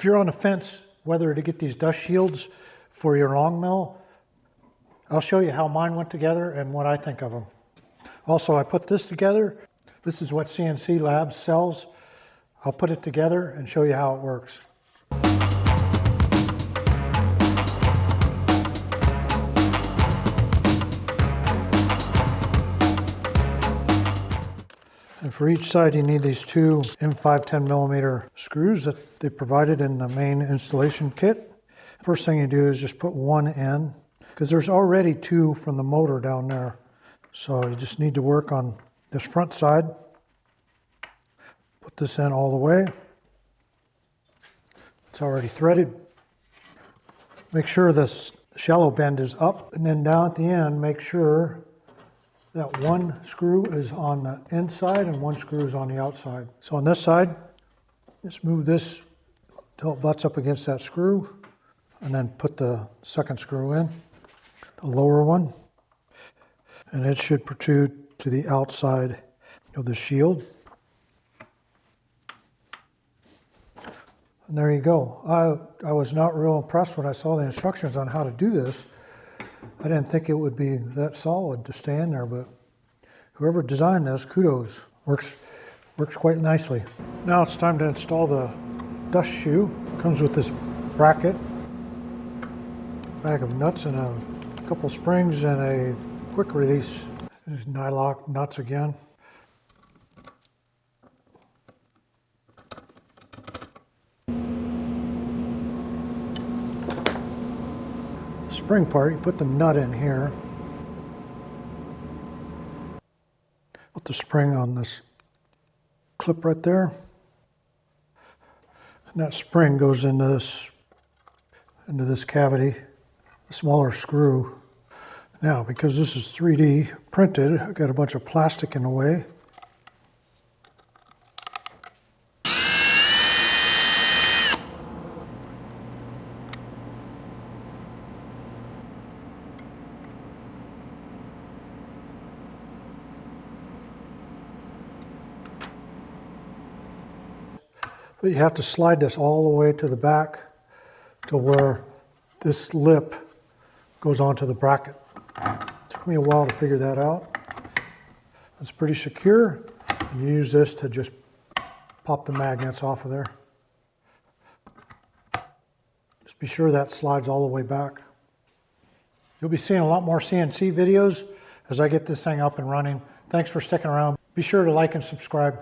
If you're on the fence whether to get these dust shields for your Longmill, I'll show you how mine went together and what I think of them. Also, I put this together. This is what CNC Labs sells. I'll put it together and show you how it works. And for each side, you need these two M5 10mm screws that they provided in the main installation kit. First thing you do is just put one in, because there's already two from the motor down there. So you just need to work on this front side. Put this in all the way. It's already threaded. Make sure this shallow bend is up, and then down at the end, make sure that one screw is on the inside and one screw is on the outside. So on this side, just move this until it butts up against that screw, and then put the second screw in, the lower one, and it should protrude to the outside of the shield. And there you go. I was not real impressed when I saw the instructions on how to do this. I didn't think it would be that solid to stay in there, but whoever designed this, kudos. Works quite nicely. Now it's time to install the dust shoe. Comes with this bracket, bag of nuts, and a couple springs and a quick release. These nylock nuts again. Spring part, you put the nut in here. Put the spring on this clip right there. And that spring goes into this cavity, the smaller screw. Now, because this is 3D printed, I've got a bunch of plastic in the way. But you have to slide this all the way to the back to where this lip goes onto the bracket. It took me a while to figure that out. It's pretty secure. And you use this to just pop the magnets off of there. Just be sure that slides all the way back. You'll be seeing a lot more CNC videos as I get this thing up and running. Thanks for sticking around. Be sure to like and subscribe.